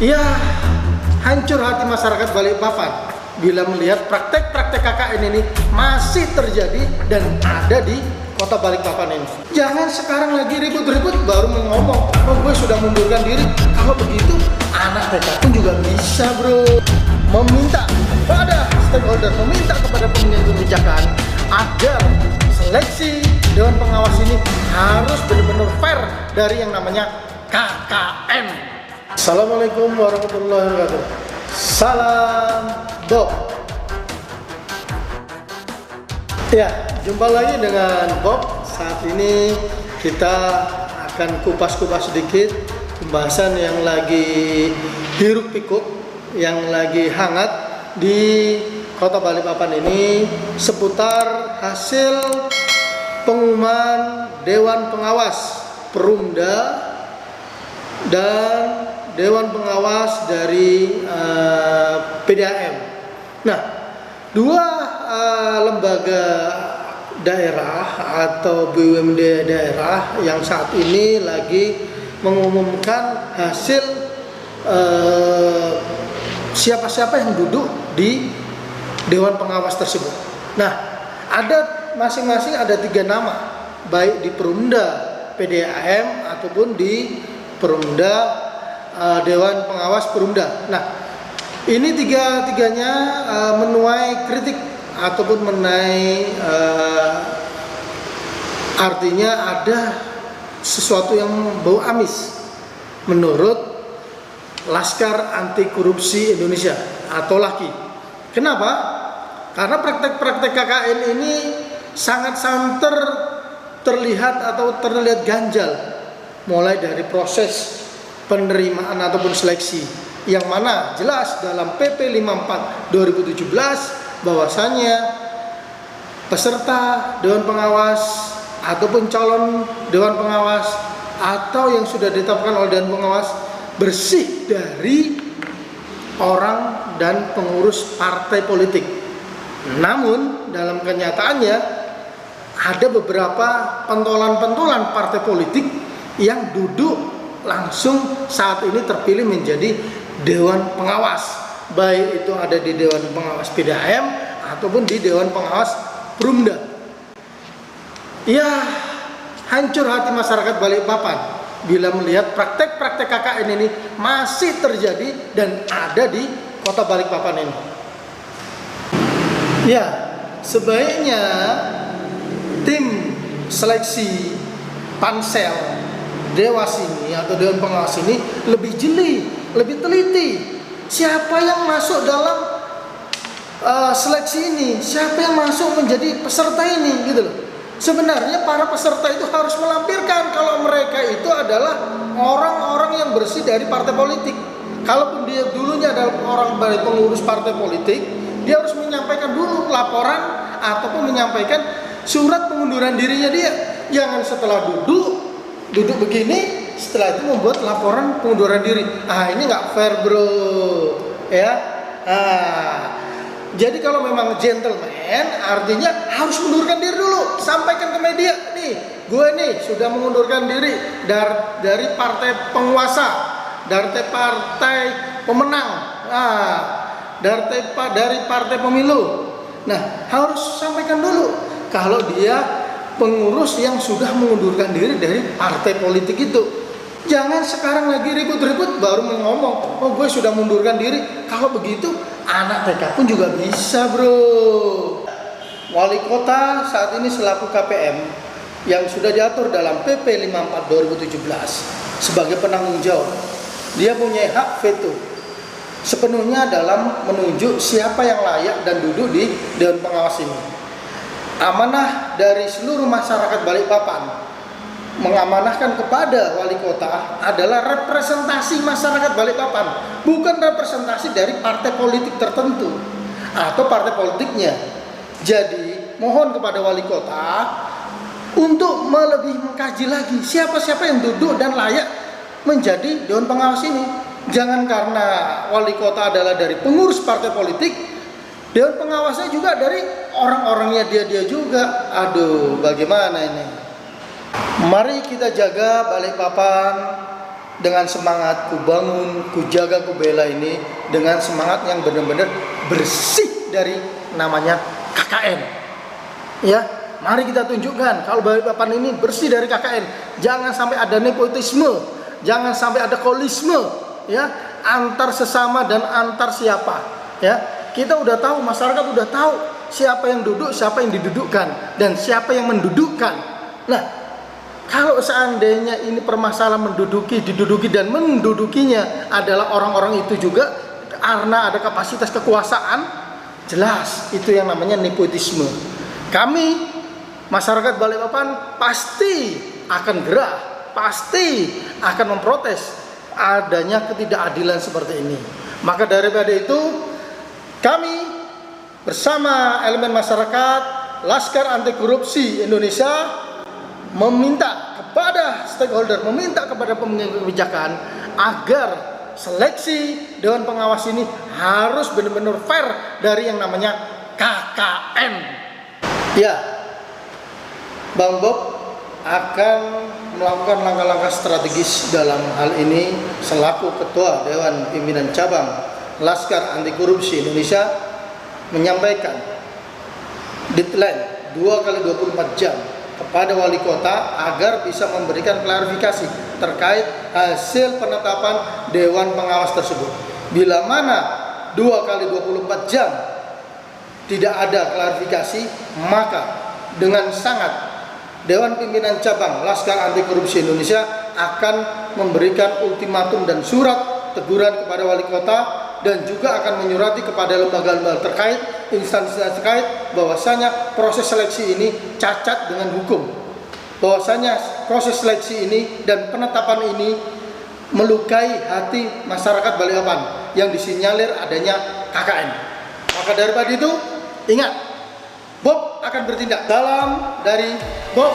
Ya, hancur hati masyarakat Balikpapan bila melihat praktek-praktek KKN ini masih terjadi dan ada di kota Balikpapan ini. Jangan sekarang lagi ribut-ribut baru ngomong, oh gue sudah mundurkan diri. Kalau begitu, anak TK pun juga bisa bro. Meminta pada stakeholder, meminta kepada pemilihan kebijakan agar seleksi Dewan Pengawas ini harus benar-benar fair dari yang namanya KKN. Assalamualaikum warahmatullahi wabarakatuh. Salam Bob. Ya, jumpa lagi dengan Bob. Saat ini kita akan kupas-kupas sedikit pembahasan yang lagi hiruk pikuk, yang lagi hangat di kota Balikpapan ini seputar hasil pengumuman Dewan Pengawas Perumda dan Dewan Pengawas dari PDAM. Nah, dua lembaga daerah atau BUMD daerah yang saat ini lagi mengumumkan hasil siapa-siapa yang duduk di Dewan Pengawas tersebut. Nah, ada masing-masing ada 3 nama, baik di Perumda PDAM ataupun di Perumda Dewan Pengawas Perumda. Nah, ini tiga-tiganya menuai kritik ataupun menuai artinya ada sesuatu yang bau amis menurut Laskar Anti Korupsi Indonesia atau LAKI. Kenapa? Karena praktek-praktek KKN ini sangat-sangat terlihat atau terlihat ganjal, mulai dari proses penerimaan ataupun seleksi yang mana jelas dalam PP 54 2017 bahwasannya peserta Dewan Pengawas ataupun calon Dewan Pengawas atau yang sudah ditetapkan oleh Dewan Pengawas bersih dari orang dan pengurus partai politik. Namun dalam kenyataannya ada beberapa pentolan-pentolan partai politik yang duduk langsung saat ini terpilih menjadi Dewan Pengawas, baik itu ada di Dewan Pengawas PDAM ataupun di Dewan Pengawas Perumda. Ya, hancur hati masyarakat Balikpapan bila melihat praktek-praktek KKN ini masih terjadi dan ada di kota Balikpapan ini. Ya, sebaiknya tim seleksi pansel Dewas ini atau Dewan Pengawas ini lebih jeli, lebih teliti. Siapa yang masuk dalam seleksi ini? Siapa yang masuk menjadi peserta ini, gitu loh. Sebenarnya para peserta itu harus melampirkan kalau mereka itu adalah orang-orang yang bersih dari partai politik. Kalaupun dia dulunya adalah orang dari pengurus partai politik, dia harus menyampaikan dulu laporan ataupun menyampaikan surat pengunduran dirinya dia. Jangan setelah duduk begini, setelah itu membuat laporan pengunduran diri. Ini nggak fair bro, ya. Jadi kalau memang gentleman, artinya harus mengundurkan diri dulu, sampaikan ke media, nih, gue nih sudah mengundurkan diri dari partai penguasa, dari partai pemenang, dari partai pemilu. Nah, harus sampaikan dulu kalau dia pengurus yang sudah mengundurkan diri dari partai politik itu. Jangan sekarang lagi ribut-ribut baru ngomong, oh gue sudah mundurkan diri. Kalau begitu, anak TK pun juga bisa bro. Wali kota saat ini selaku KPM yang sudah diatur dalam PP 54 2017 sebagai penanggung jawab, dia punya hak veto sepenuhnya dalam menunjuk siapa yang layak dan duduk di Dewan Pengawas ini. Amanah dari seluruh masyarakat Balikpapan mengamanahkan kepada wali kota adalah representasi masyarakat Balikpapan, bukan representasi dari partai politik tertentu atau partai politiknya. Jadi mohon kepada wali kota untuk lebih mengkaji lagi siapa-siapa yang duduk dan layak menjadi Dewan Pengawas ini. Jangan karena wali kota adalah dari pengurus partai politik, Dewan Pengawasnya juga dari orang-orangnya dia juga. Aduh, bagaimana ini? Mari kita jaga Balikpapan dengan semangat ku bangun, ku jaga, ku bela ini dengan semangat yang benar-benar bersih dari namanya KKN. Ya, mari kita tunjukkan kalau Balikpapan ini bersih dari KKN. Jangan sampai ada nepotisme, jangan sampai ada kolisme, ya, antar sesama dan antar siapa. Ya, kita udah tahu, masyarakat udah tahu siapa yang duduk, siapa yang didudukkan, dan siapa yang mendudukkan. Nah, kalau seandainya ini permasalahan diduduki dan mendudukinya adalah orang-orang itu juga karena ada kapasitas kekuasaan, jelas itu yang namanya nepotisme. Kami masyarakat Balikpapan pasti akan gerah, pasti akan memprotes adanya ketidakadilan seperti ini. Maka daripada itu kami bersama elemen masyarakat, Laskar Anti Korupsi Indonesia meminta kepada stakeholder, meminta kepada pemangku kebijakan agar seleksi Dewan Pengawas ini harus benar-benar fair dari yang namanya KKN. Ya, Bang Bob akan melakukan langkah-langkah strategis dalam hal ini selaku Ketua Dewan Pimpinan Cabang Laskar Anti Korupsi Indonesia, menyampaikan deadline 2x24 jam kepada wali kota agar bisa memberikan klarifikasi terkait hasil penetapan Dewan Pengawas tersebut. Bila mana 2x24 jam tidak ada klarifikasi, maka dengan sangat Dewan Pimpinan Cabang Laskar Anti Korupsi Indonesia akan memberikan ultimatum dan surat teguran kepada wali kota, dan juga akan menyurati kepada lembaga-lembaga terkait, instansi terkait, bahwasanya proses seleksi ini cacat dengan hukum, bahwasanya proses seleksi ini dan penetapan ini melukai hati masyarakat Balikpapan yang disinyalir adanya KKN. Maka daripada itu, ingat, Bob akan bertindak. Salam dari Bob.